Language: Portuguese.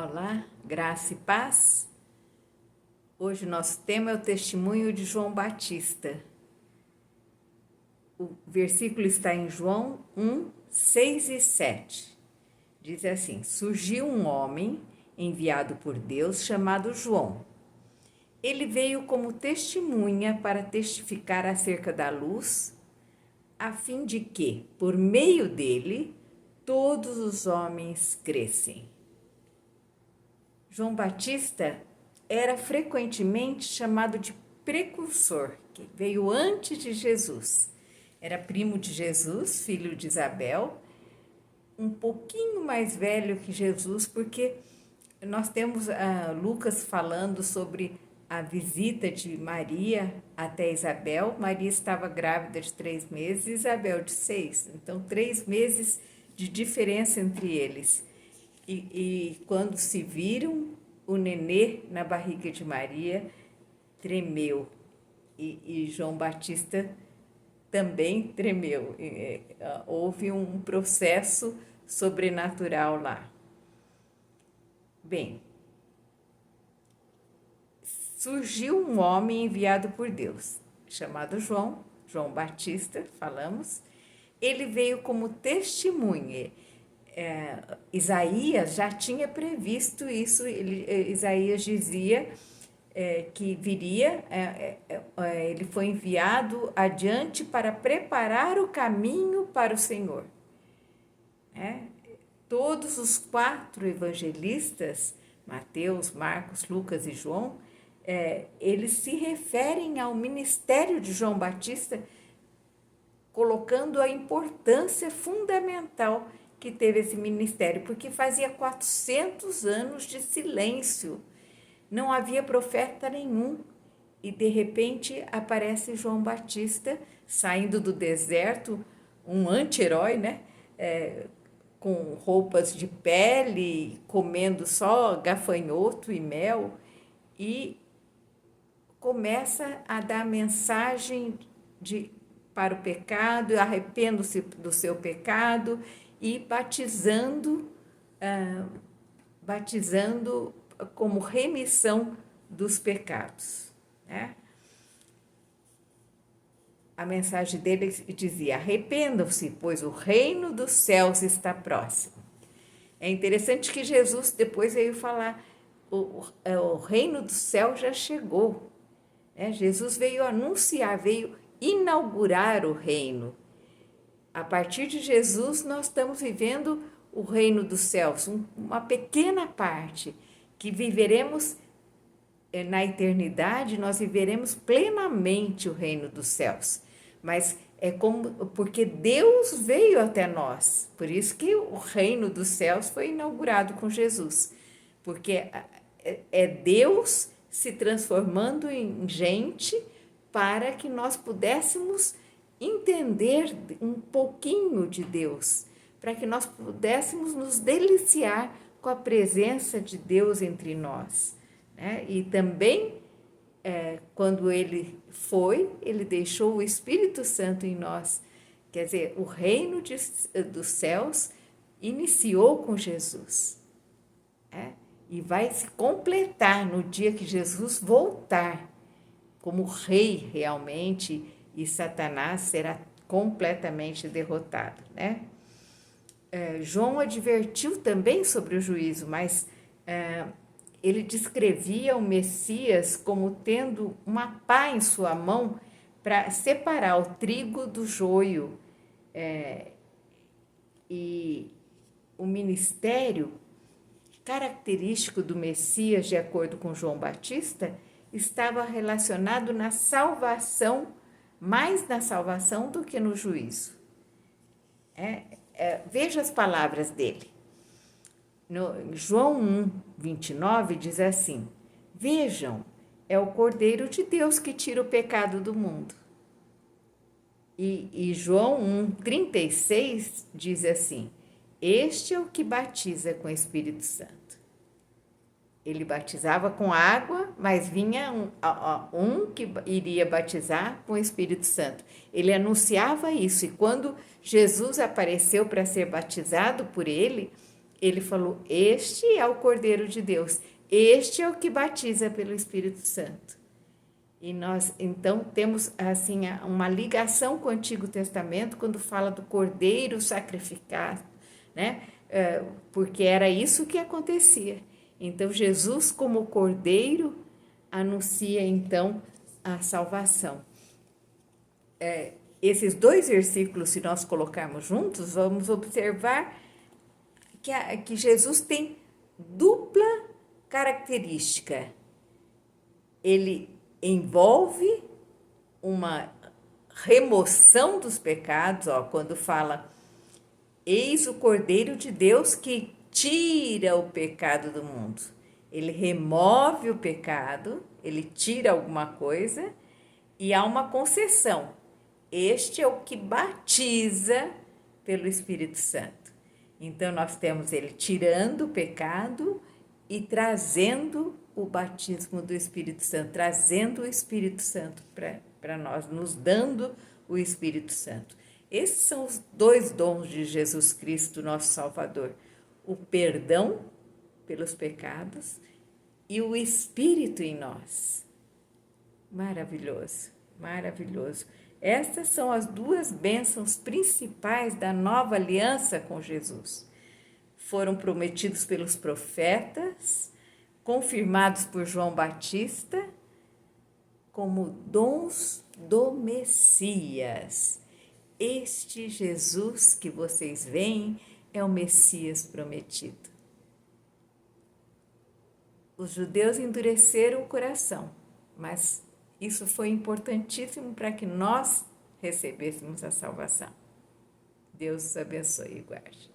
Olá, graça e paz. Hoje o nosso tema é o testemunho de João Batista. O versículo está em João 1, 6 e 7. Diz assim: Surgiu um homem enviado por Deus chamado João. Ele veio como testemunha para testificar acerca da luz, a fim de que, por meio dele, todos os homens crescem. João Batista era frequentemente chamado de precursor, que veio antes de Jesus. Era primo de Jesus, filho de Isabel, um pouquinho mais velho que Jesus, porque nós temos Lucas falando sobre a visita de Maria até Isabel. Maria estava grávida de 3 meses, Isabel de 6. Então, 3 meses de diferença entre eles. E quando se viram, o nenê na barriga de Maria tremeu. E João Batista também tremeu. Houve um processo sobrenatural lá. Bem, surgiu um homem enviado por Deus, chamado João Batista, falamos. Ele veio como testemunha. Isaías já tinha previsto isso. Isaías dizia que viria, ele foi enviado adiante para preparar o caminho para o Senhor. Todos os 4 evangelistas, Mateus, Marcos, Lucas e João, eles se referem ao ministério de João Batista, colocando a importância fundamental que teve esse ministério, porque fazia 400 anos de silêncio, não havia profeta nenhum, e de repente aparece João Batista, saindo do deserto, um anti-herói, né? Com roupas de pele, comendo só gafanhoto e mel, e começa a dar mensagem para o pecado, arrependa-se do seu pecado, e batizando como remissão dos pecados. A mensagem dele dizia: arrependam-se, pois o reino dos céus está próximo. É interessante que Jesus depois veio falar: o reino do céu já chegou. Jesus veio anunciar, veio inaugurar o reino. A partir de Jesus, nós estamos vivendo o reino dos céus, uma pequena parte que viveremos na eternidade. Nós viveremos plenamente o reino dos céus, mas porque Deus veio até nós, por isso que o reino dos céus foi inaugurado com Jesus, porque é Deus se transformando em gente para que nós pudéssemos entender um pouquinho de Deus, para que nós pudéssemos nos deliciar com a presença de Deus entre nós. E também, quando ele deixou o Espírito Santo em nós. Quer dizer, o reino dos céus iniciou com Jesus. E vai se completar no dia que Jesus voltar como rei realmente, e Satanás será completamente derrotado. João advertiu também sobre o juízo, mas ele descrevia o Messias como tendo uma pá em sua mão para separar o trigo do joio. E o ministério característico do Messias, de acordo com João Batista, estava relacionado na salvação, mais na salvação do que no juízo. Veja as palavras dele. No João 1, 29 diz assim: vejam, é o Cordeiro de Deus que tira o pecado do mundo. E João 1, 36 diz assim: este é o que batiza com o Espírito Santo. Ele batizava com água, mas vinha um que iria batizar com o Espírito Santo. Ele anunciava isso, e quando Jesus apareceu para ser batizado por ele, ele falou: este é o Cordeiro de Deus, este é o que batiza pelo Espírito Santo. E nós, então, temos assim uma ligação com o Antigo Testamento quando fala do Cordeiro sacrificado, né? Porque era isso que acontecia. Então, Jesus, como Cordeiro, anuncia, então, a salvação. Esses dois versículos, se nós colocarmos juntos, vamos observar que Jesus tem dupla característica. Ele envolve uma remoção dos pecados, quando fala: eis o Cordeiro de Deus que tira o pecado do mundo. Ele remove o pecado, ele tira alguma coisa e há uma concessão. Este é o que batiza pelo Espírito Santo. Então, nós temos ele tirando o pecado e trazendo o batismo do Espírito Santo, trazendo o Espírito Santo para nós, nos dando o Espírito Santo. Esses são os dois dons de Jesus Cristo, nosso Salvador: o perdão pelos pecados e o Espírito em nós. Maravilhoso, maravilhoso. Estas são as duas bênçãos principais da nova aliança com Jesus. Foram prometidos pelos profetas, confirmados por João Batista, como dons do Messias. Este Jesus que vocês veem é o Messias prometido. Os judeus endureceram o coração, mas isso foi importantíssimo para que nós recebêssemos a salvação. Deus os abençoe e guarde.